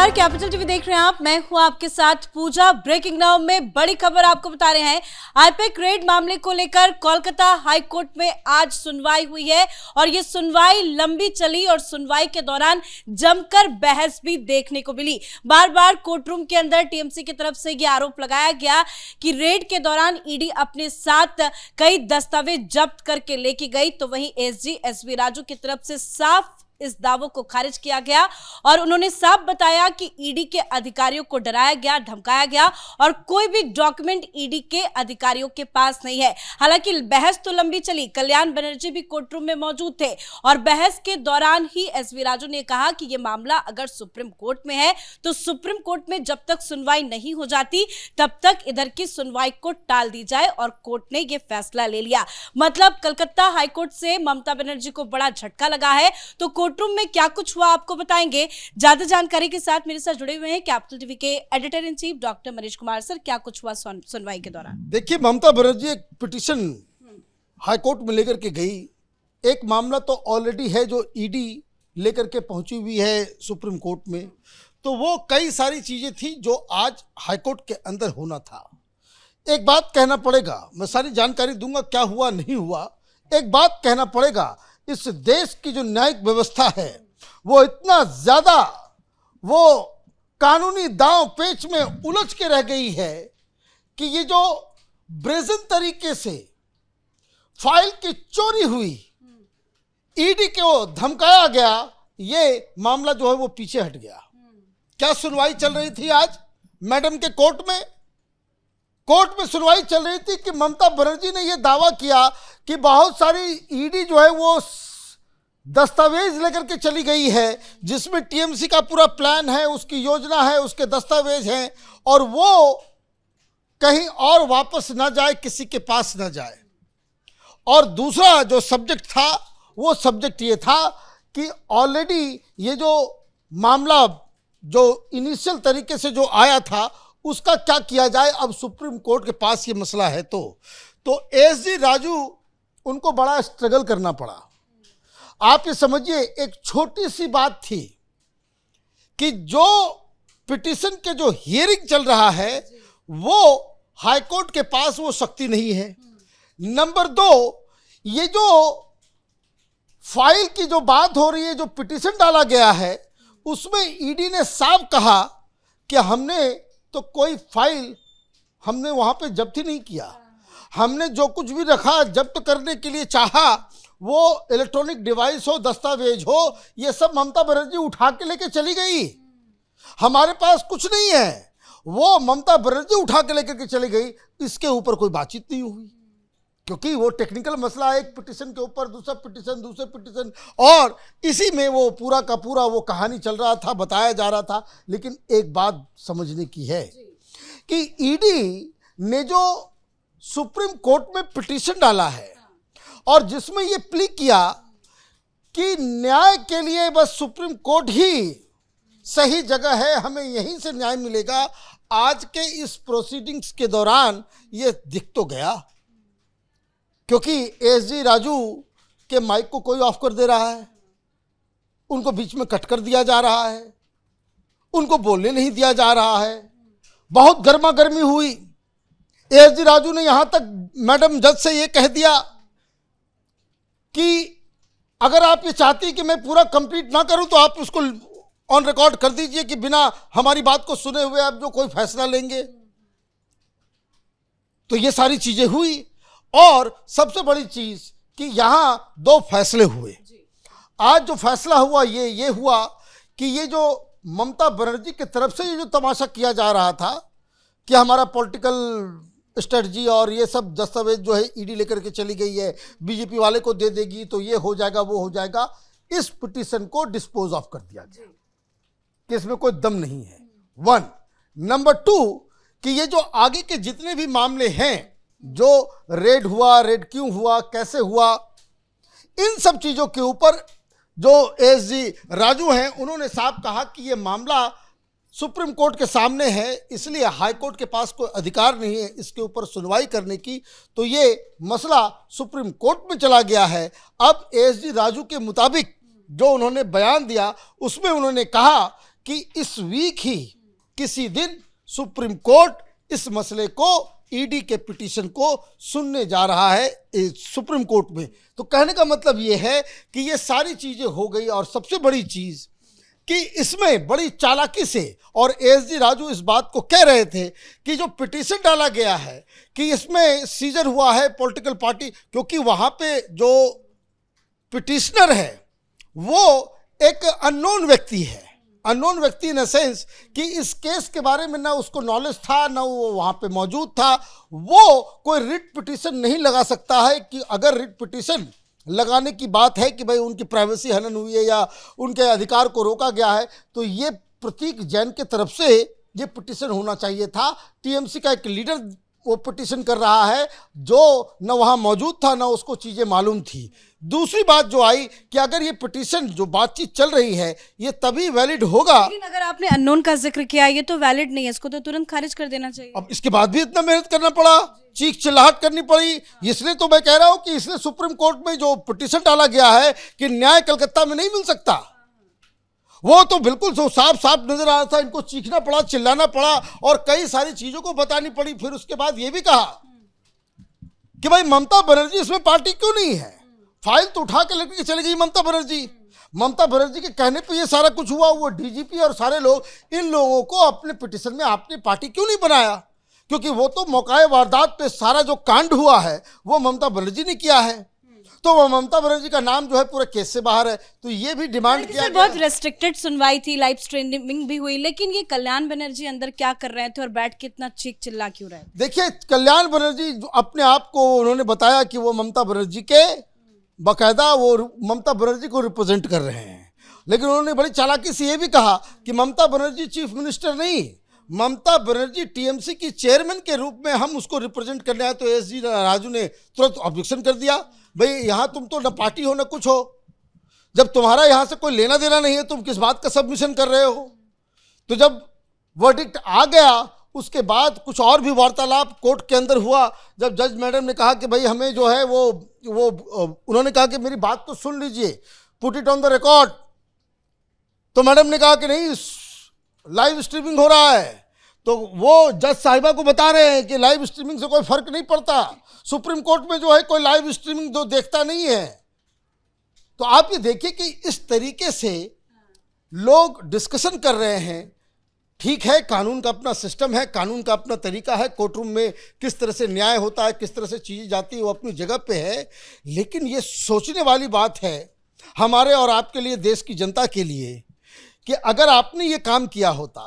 नमस्कार, capital TV देख रहे हैं आप। मैं हूं आपके साथ पूजा। ब्रेकिंग नाउ में बड़ी खबर आपको बता रहे हैं। आईपैक रेड मामले को लेकर कोलकाता हाई कोर्ट में आज सुनवाई हुई है और ये सुनवाई लंबी चली और सुनवाई के दौरान जमकर बहस भी देखने को मिली। बार बार कोर्ट रूम के अंदर टीएमसी की तरफ से ये आरोप लगाया गया कि रेड के दौरान ईडी अपने साथ कई दस्तावेज जब्त करके लेके गई, तो वहीं एसजी एसवी राजू की तरफ से साफ इस दावों को खारिज किया गया और उन्होंने साफ बताया कि ईडी के अधिकारियों को डराया गया, धमकाया गया और कोई भी डॉक्यूमेंट ईडी के अधिकारियों के पास नहीं है। हालांकि बहस तो लंबी चली। कल्याण बनर्जी भी कोर्ट रूम में मौजूद थे और बहस के दौरान ही एसवी राजू ने कहा कि यह मामला अगर सुप्रीम कोर्ट में है तो सुप्रीम कोर्ट में जब तक सुनवाई नहीं हो जाती तब तक इधर की सुनवाई को टाल दी जाए और कोर्ट ने यह फैसला ले लिया। मतलब कलकत्ता हाईकोर्ट से ममता बनर्जी को बड़ा झटका लगा है। तो कोर्ट रूम में क्या कुछ हुआ आपको बताएंगे। ज्यादा जानकारी के साथ मेरे साथ जुड़े हुए हैं कैपिटल टीवी के editor in chief doctor Manish Kumar. Sir, क्या कुछ हुआ सुनवाई के दौरान? देखिए, ममता बनर्जी एक पिटीशन हाईकोर्ट में लेकर के गई। एक मामला तो ऑलरेडी है जो ईडी लेकर के पहुंची हुई है सुप्रीम कोर्ट में, तो वो कई सारी चीजें थी जो आज हाईकोर्ट के अंदर होना था। एक बात कहना पड़ेगा, मैं सारी जानकारी दूंगा क्या हुआ नहीं हुआ। एक बात कहना पड़ेगा, इस देश की जो न्यायिक व्यवस्था है वो इतना ज्यादा वो कानूनी दांव पेच में उलझ के रह गई है कि ये जो ब्रेजन तरीके से फाइल की चोरी हुई, ईडी को धमकाया गया, ये मामला जो है वो पीछे हट गया। क्या सुनवाई चल रही थी आज मैडम के कोर्ट में? कोर्ट में सुनवाई चल रही थी कि ममता बनर्जी ने यह दावा किया कि बहुत सारी ईडी जो है वो दस्तावेज लेकर के चली गई है जिसमें टीएमसी का पूरा प्लान है, उसकी योजना है, उसके दस्तावेज हैं और वो कहीं और वापस ना जाए, किसी के पास ना जाए। और दूसरा जो सब्जेक्ट था वो सब्जेक्ट ये था कि ऑलरेडी ये जो मामला जो इनिशियल तरीके से जो आया था उसका क्या किया जाए। अब सुप्रीम कोर्ट के पास ये मसला है तो एसजी राजू उनको बड़ा स्ट्रगल करना पड़ा। आप ये समझिए, एक छोटी सी बात थी कि जो पिटीशन के जो हियरिंग चल रहा है वो हाईकोर्ट के पास वो शक्ति नहीं है। नंबर 2, ये जो फाइल की जो बात हो रही है, जो पिटीशन डाला गया है उसमें ईडी ने साफ कहा कि हमने तो कोई फाइल हमने वहां पे जब्त ही नहीं किया। हमने जो कुछ भी रखा जब्त करने के लिए चाहा, वो इलेक्ट्रॉनिक डिवाइस हो, दस्तावेज हो, ये सब ममता बनर्जी उठा के लेके चली गई। हमारे पास कुछ नहीं है, वो ममता बनर्जी उठा के लेकर के चली गई। इसके ऊपर कोई बातचीत नहीं हुई क्योंकि वो टेक्निकल मसला है। एक पिटीशन के ऊपर दूसरा पिटीशन, दूसरे पिटीशन, और इसी में वो पूरा का पूरा वो कहानी चल रहा था, बताया जा रहा था। लेकिन एक बात समझने की है कि ईडी ने जो सुप्रीम कोर्ट में पिटीशन डाला है और जिसमें ये प्ली किया कि न्याय के लिए बस सुप्रीम कोर्ट ही सही जगह है, हमें यहीं से न्याय मिलेगा, आज के इस प्रोसीडिंग्स के दौरान ये दिख तो गया। क्योंकि एसजी राजू के माइक को कोई ऑफ कर दे रहा है, उनको बीच में कट कर दिया जा रहा है, उनको बोलने नहीं दिया जा रहा है। बहुत गर्मा गर्मी हुई। एसजी राजू ने यहां तक मैडम जज से ये कह दिया कि अगर आप ये चाहती कि मैं पूरा कंप्लीट ना करूं तो आप उसको ऑन रिकॉर्ड कर दीजिए कि बिना हमारी बात को सुने हुए आप जो कोई फैसला लेंगे। तो ये सारी चीजें हुई और सबसे बड़ी चीज कि यहां 2 फैसले हुए। आज जो फैसला हुआ ये हुआ कि ये जो ममता बनर्जी की तरफ से ये जो तमाशा किया जा रहा था कि हमारा पॉलिटिकल स्ट्रेटजी और ये सब दस्तावेज जो है ईडी लेकर के चली गई है, बीजेपी वाले को दे देगी तो ये हो जाएगा वो हो जाएगा, इस पिटीशन को डिस्पोज ऑफ कर दिया गया कि इसमें कोई दम नहीं है। 1 नंबर 2 कि ये जो आगे के जितने भी मामले हैं, जो रेड हुआ, रेड क्यों हुआ, कैसे हुआ, इन सब चीजों के ऊपर जो एसजी राजू हैं उन्होंने साफ कहा कि ये मामला सुप्रीम कोर्ट के सामने है, इसलिए हाई कोर्ट के पास कोई अधिकार नहीं है इसके ऊपर सुनवाई करने की। तो ये मसला सुप्रीम कोर्ट में चला गया है। अब एसजी राजू के मुताबिक जो उन्होंने बयान दिया उसमें उन्होंने कहा कि इस वीक ही किसी दिन सुप्रीम कोर्ट इस मसले को ईडी के पिटीशन को सुनने जा रहा है सुप्रीम कोर्ट में। तो कहने का मतलब ये है कि ये सारी चीजें हो गई, और सबसे बड़ी चीज कि इसमें बड़ी चालाकी से, और एसजी राजू इस बात को कह रहे थे कि जो पिटीशन डाला गया है कि इसमें सीजर हुआ है पॉलिटिकल पार्टी, क्योंकि वहां पे जो पिटिशनर है वो एक अननोन व्यक्ति है। अननोन व्यक्ति इन सेंस कि इस केस के बारे में ना उसको नॉलेज था, ना वो वहाँ पे मौजूद था। वो कोई रिट पिटीशन नहीं लगा सकता है कि अगर रिट पिटीशन लगाने की बात है कि भाई उनकी प्राइवेसी हनन हुई है या उनके अधिकार को रोका गया है, तो ये प्रतीक जैन के तरफ से ये पिटीशन होना चाहिए था। टीएमसी का एक लीडर वो पिटीशन कर रहा है जो न वहाँ मौजूद था, न उसको चीज़ें मालूम थी। दूसरी बात जो आई कि अगर ये पिटीशन जो बातचीत चल रही है ये तभी वैलिड होगा। लेकिन अगर आपने अननोन का जिक्र किया, ये तो वैलिड नहीं है, इसको तो तुरंत खारिज कर देना चाहिए। अब इसके बाद भी इतना मेहनत करना पड़ा, चीख चिल्लाहट करनी पड़ी, इसलिए तो मैं कह रहा हूं कि इसलिए सुप्रीम कोर्ट में जो पिटीशन डाला गया है कि न्याय कलकत्ता में नहीं मिल सकता, वो तो बिल्कुल जो साफ साफ नजर आ रहा था। इनको चीखना पड़ा, चिल्लाना पड़ा और कई सारी चीजों को बतानी पड़ी। फिर उसके बाद ये भी कहा कि भाई ममता बनर्जी इसमें पार्टी क्यों नहीं है, फाइल तो उठा के लेकर चली गई ममता बनर्जी। ममता बनर्जी के कहने पे ये सारा कुछ हुआ। वो डीजीपी और सारे लोग, इन लोगों को अपने पिटीशन में आपने पार्टी क्यों नहीं बनाया, क्योंकि वो तो मौकाए वारदात पे सारा जो कांड हुआ है वो ममता बनर्जी ने किया है, तो वो ममता बनर्जी का नाम जो है पूरे केस से बाहर है। तो ये भी डिमांड किया गया। बहुत रेस्ट्रिक्टेड सुनवाई थी, लाइव स्ट्रीमिंग भी हुई, लेकिन ये कल्याण बनर्जी अंदर क्या कर रहे थे और बैठ के इतना चीख चिल्ला क्यों रहे? देखिए, कल्याण बनर्जी अपने आप को उन्होंने बताया कि वो ममता बनर्जी के बाकायदा वो ममता बनर्जी को रिप्रेजेंट कर रहे हैं, लेकिन उन्होंने बड़ी चालाकी से ये भी कहा कि ममता बनर्जी चीफ मिनिस्टर नहीं, ममता बनर्जी टीएमसी की चेयरमैन के रूप में हम उसको रिप्रेजेंट करने आए। तो एसजी राजू ने तुरंत ऑब्जेक्शन कर दिया, भाई यहाँ तुम तो न पार्टी हो न कुछ हो, जब तुम्हारा यहाँ से कोई लेना देना नहीं है तुम किस बात का सबमिशन कर रहे हो। तो जब वर्डिक्ट आ गया उसके बाद कुछ और भी वार्तालाप कोर्ट के अंदर हुआ। जब जज मैडम ने कहा कि भाई हमें जो है वो उन्होंने कहा कि मेरी बात तो सुन लीजिए, put it on the record, तो मैडम ने कहा कि नहीं लाइव स्ट्रीमिंग हो रहा है। तो वो जज साहिबा को बता रहे हैं कि लाइव स्ट्रीमिंग से कोई फर्क नहीं पड़ता, सुप्रीम कोर्ट में जो है कोई लाइव स्ट्रीमिंग जो देखता नहीं है। तो आप ये देखिए कि इस तरीके से लोग डिस्कशन कर रहे हैं। ठीक है, कानून का अपना सिस्टम है, कानून का अपना तरीका है, कोर्टरूम में किस तरह से न्याय होता है, किस तरह से चीज़ें जाती है, वो अपनी जगह पे है। लेकिन ये सोचने वाली बात है हमारे और आपके लिए, देश की जनता के लिए, कि अगर आपने ये काम किया होता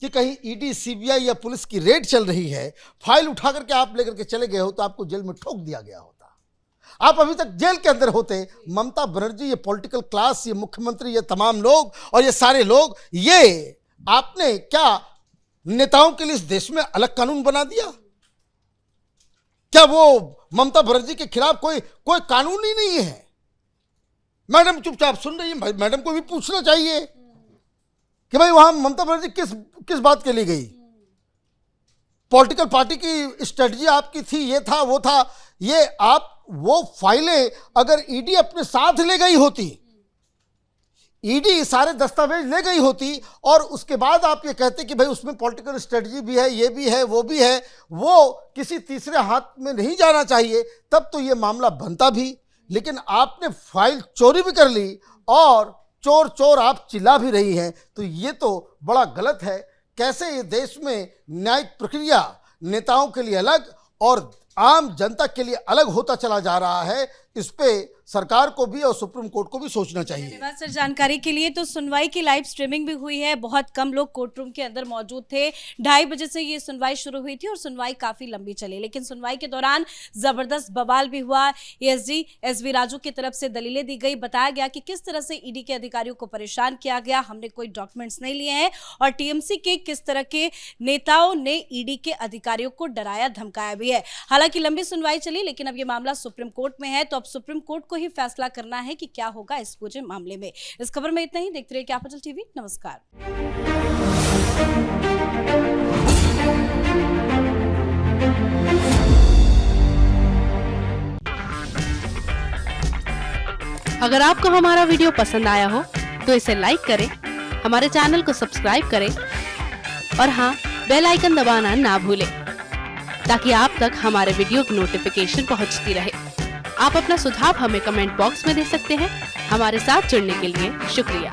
कि कहीं ईडी सीबीआई या पुलिस की रेड चल रही है, फाइल उठा करके आप लेकर के चले गए हो तो आपको जेल में ठोक दिया गया होता, आप अभी तक जेल के अंदर होते। ममता बनर्जी, ये पॉलिटिकल क्लास, ये मुख्यमंत्री, ये तमाम लोग और ये सारे लोग, ये आपने क्या नेताओं के लिए इस देश में अलग कानून बना दिया? क्या वो ममता बनर्जी के खिलाफ कोई कानून ही नहीं है? मैडम चुपचाप सुन रही है, मैडम को भी पूछना चाहिए कि भाई वहां ममता बनर्जी किस बात के लिए गई? पॉलिटिकल पार्टी की स्ट्रेटजी आपकी थी, ये था वो था। ये आप वो फाइलें अगर ईडी अपने साथ ले गई होती, ईडी सारे दस्तावेज ले गई होती और उसके बाद आप ये कहते कि भाई उसमें पॉलिटिकल स्ट्रेटजी भी है, ये भी है, वो भी है, वो किसी तीसरे हाथ में नहीं जाना चाहिए, तब तो ये मामला बनता भी। लेकिन आपने फाइल चोरी भी कर ली और चोर चोर आप चिल्ला भी रही हैं, तो ये तो बड़ा गलत है। कैसे ये देश में न्यायिक प्रक्रिया नेताओं के लिए अलग और आम जनता के लिए अलग होता चला जा रहा है, इस पे सरकार को भी और सुप्रीम कोर्ट को भी सोचना चाहिए। धन्यवाद सर जानकारी के लिए। तो सुनवाई की लाइव स्ट्रीमिंग भी हुई है, बहुत कम लोग कोर्ट रूम के अंदर मौजूद थे। 2:30 बजे से ये सुनवाई शुरू हुई थी और सुनवाई काफी लंबी चली, लेकिन सुनवाई के दौरान जबरदस्त बवाल भी हुआ। एसजी एसवी राजू की तरफ से दलीलें दी गई, बताया गया कि किस तरह से ईडी के अधिकारियों को परेशान किया गया, हमने कोई डॉक्यूमेंट्स नहीं लिए हैं, और टीएमसी के किस तरह के नेताओं ने ईडी के अधिकारियों को डराया धमकाया भी है। हालांकि लंबी सुनवाई चली, लेकिन अब ये मामला सुप्रीम कोर्ट में है, तो अब सुप्रीम कोर्ट को ही फैसला करना है कि क्या होगा इस पूरे मामले में। इस खबर में इतना ही। देखते रहिए कैपिटल टीवी। नमस्कार। अगर आपको हमारा वीडियो पसंद आया हो तो इसे लाइक करें, हमारे चैनल को सब्सक्राइब करें और हाँ, बेल आइकन दबाना ना भूलें ताकि आप तक हमारे वीडियो की नोटिफिकेशन पहुंचती रहे। आप अपना सुझाव हमें कमेंट बॉक्स में दे सकते हैं। हमारे साथ जुड़ने के लिए शुक्रिया।